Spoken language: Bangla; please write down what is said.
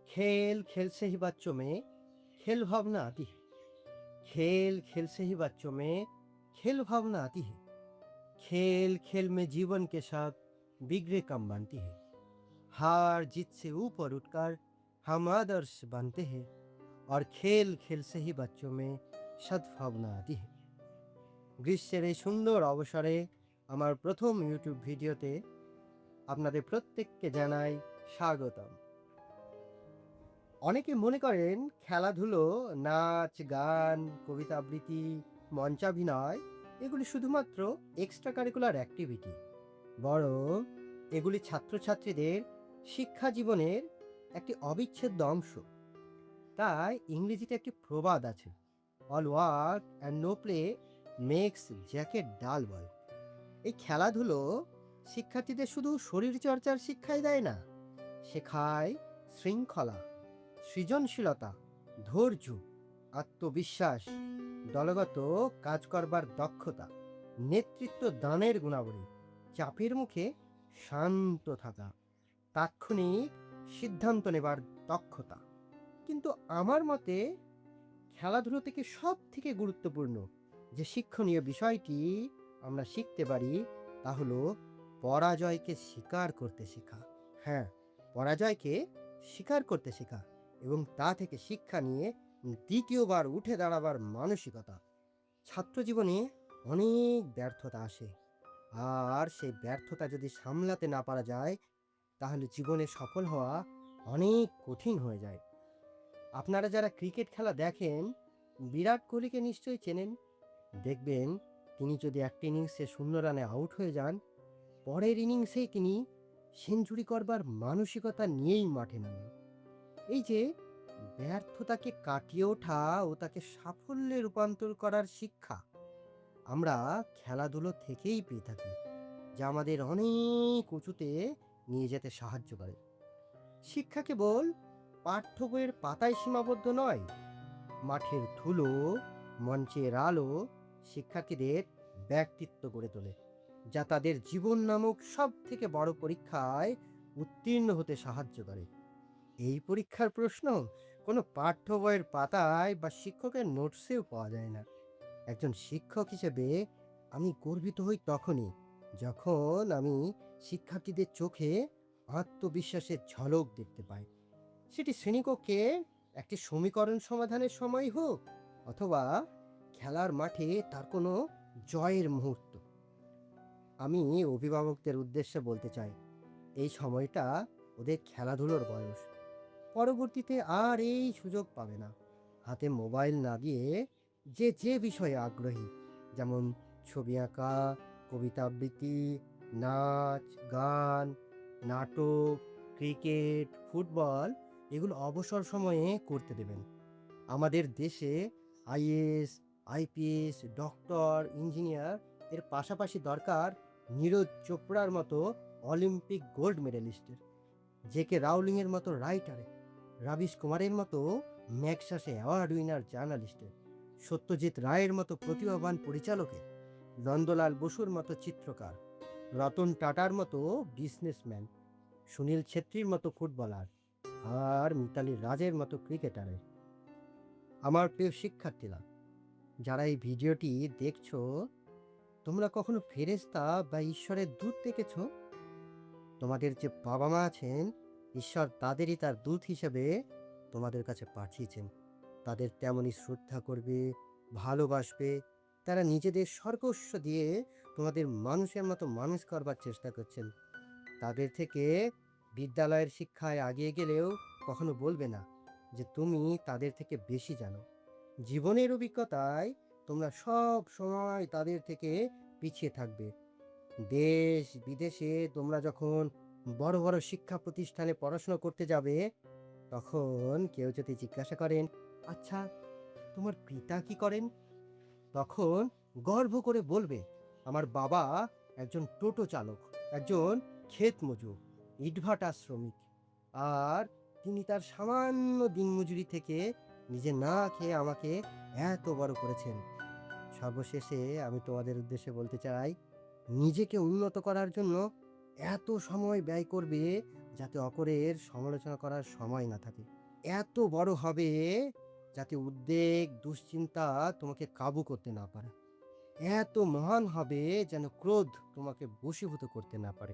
खेल खेल से ही बच्चों में खेल भावना आती है। खेल खेल से ही बच्चों में खेल भावना आती है। खेल खेल में जीवन के साथ बिगड़े कम बनती है। हार जीत से ऊपर उठकर हम आदर्श बनते हैं। और खेल खेल से ही बच्चों में सद्भावना आती है। গ্রীষ্মের এই সুন্দর অবসরে আমার প্রথম ইউটিউব ভিডিওতে আপনাদের প্রত্যেককে জানাই স্বাগতম। অনেকে মনে করেন খেলাধুলো, নাচ, গান, কবিতা আবৃত্তি, মঞ্চাভিনয় এগুলি শুধুমাত্র এক্সট্রা কারিকুলার অ্যাক্টিভিটি। বরং এগুলি ছাত্রছাত্রীদের শিক্ষা জীবনের একটি অবিচ্ছেদ্য অংশ। তাই ইংরেজিতে একটি প্রবাদ আছে, all work and no play makes Jack a dull boy. এই খেলাধুলো শিক্ষার্থীদের শুধু শরীরচর্চার শিক্ষাই দেয় না, শেখায় শৃঙ্খলা, সৃজনশীলতা, ধৈর্য, আত্মবিশ্বাস, দলগত কাজ করবার দক্ষতা, নেতৃত্ব দানের গুণাবলী, চাপের মুখে শান্ত থাকা, তাৎক্ষণিক সিদ্ধান্ত নেবার দক্ষতা। কিন্তু আমার মতে খেলাধুলো থেকে সব থেকে গুরুত্বপূর্ণ যে শিক্ষণীয় বিষয়টি আমরা শিখতে পারি তা হলো পরাজয়কে স্বীকার করতে শেখা। হ্যাঁ, পরাজয়কে স্বীকার করতে শেখা এবং তা থেকে শিক্ষা নিয়ে দ্বিতীয়বার উঠে দাঁড়াবার মানসিকতা। ছাত্র জীবনে অনেক ব্যর্থতা আসে, আর সেই ব্যর্থতা যদি সামলাতে না পারা যায় তাহলে জীবনে সফল হওয়া অনেক কঠিন হয়ে যায়। আপনারা যারা ক্রিকেট খেলা দেখেন, বিরাট কোহলিকে নিশ্চয়ই চেনেন। দেখবেন তিনি যদি একটা ইনিংসে 0 রানে আউট হয়ে যান, পরের ইনিংসেই তিনি সেঞ্চুরি করবার মানসিকতা নিয়েই মাঠে নামেন। এই যে ব্যর্থতাকে কাটিয়ে ওঠা ও তাকে সাফল্যে রূপান্তর করার শিক্ষা আমরা খেলাধুলো থেকেই পেয়ে থাকি, যা আমাদের অনেক উঁচুতে নিয়ে যেতে সাহায্য করে। শিক্ষা কেবল পাঠ্য বইয়ের পাতায় সীমাবদ্ধ নয়, মাঠের ধুলো, মঞ্চের আলো শিক্ষার্থীদের ব্যক্তিত্ব গড়ে তোলে, যা তাদের জীবন নামক সব থেকে বড় পরীক্ষায় উত্তীর্ণ হতে সাহায্য করে। এই পরীক্ষার প্রশ্ন কোনো পাঠ্য বইয়ের পাতায় বা শিক্ষকের নোটসেও পাওয়া যায় না। একজন শিক্ষক হিসেবে আমি গর্বিত হই তখনই যখন আমি শিক্ষার্থীদের চোখে আত্মবিশ্বাসের ঝলক দেখতে পাই। সেটি শ্রেণীকক্ষে একটি সমীকরণ সমাধানের সময় হোক, অথবা খেলার মাঠে তার কোনো জয়ের মুহূর্ত। আমি অভিভাবকদের উদ্দেশ্যে বলতে চাই, এই সময়টা ওদের খেলাধুলোর বয়স। পরবর্তীতে আর এই সুযোগ পাবে না। হাতে মোবাইল না দিয়ে যে যে বিষয়ে আগ্রহী, যেমন ছবি আঁকা, কবিতা আবৃত্তি, নাচ, গান, নাটক, ক্রিকেট, ফুটবল এগুলো অবসর সময়ে করতে দেবেন। আমাদের দেশে আইএএস, আইপিএস, ডক্টর, ইঞ্জিনিয়ার এর পাশাপাশি দরকার নীরজ চোপড়ার মতো অলিম্পিক গোল্ড মেডেলিস্টের, জেকে রাউলিংয়ের মতো রাইটারের, রাবিশ কুমারের মতো ম্যাগসাসে অ্যাওয়ার্ড উইনার জার্নালিস্টের, সত্যজিৎ রায়ের মতো প্রতিভাবান পরিচালকের, নন্দলাল বসুর মতো চিত্রকার, রতন টাটার মতো বিজনেসম্যান, সুনীল ছেত্রীর মতো ফুটবলার, আর মিতালি রাজের মতো ক্রিকেটারের। আমার প্রিয় শিক্ষার্থীরা, যারা এই ভিডিওটি দেখছো, তোমরা কখনো ফেরেশতা বা ঈশ্বরের দূত দেখেছো? তোমাদের যে বাবা মা আছেন, ঈশ্বর তাদেরই তার দূত হিসেবে তোমাদের কাছে পাঠিয়েছেন। তাদের তেমনই শ্রদ্ধা করবে, ভালোবাসবে। তারা নিজেদের সর্বস্ব দিয়ে তোমাদের মানুষের মতো মানুষ করবার চেষ্টা করছেন। তাদের থেকে বিদ্যালয়ের শিক্ষায় এগিয়ে গেলেও কখনো বলবে না যে তুমি তাদের থেকে বেশি জানো। জীবনের অভিজ্ঞতায় তোমরা সব সময় তাদের থেকে পিছিয়ে থাকবে। দেশ বিদেশে তোমরা যখন বড় বড় শিক্ষা প্রতিষ্ঠানে পড়াশোনা করতে যাবে, তখন কেউ যদি জিজ্ঞাসা করেন, আচ্ছা তোমার পিতা কি করেন, তখন গর্ব করে বলবে, আমার বাবা একজন টোটো চালক, একজন ক্ষেত মজুর, ইটভাটা শ্রমিক, আর তিনি তার সামান্য দিনমজুরি থেকে নিজে না খেয়ে আমাকে এত বড় করেছেন। সর্বশেষে আমি তোমাদের উদ্দেশ্যে বলতে চাই, নিজেকে উন্নত করার জন্য এত সময় ব্যয় করবে যাতে অপরের সমালোচনা করার সময় না থাকে। এত বড় হবে যাতে উদ্বেগ, দুশ্চিন্তা তোমাকে কাবু করতে না পারে। এত মহান হবে যেন ক্রোধ তোমাকে বশীভূত করতে না পারে।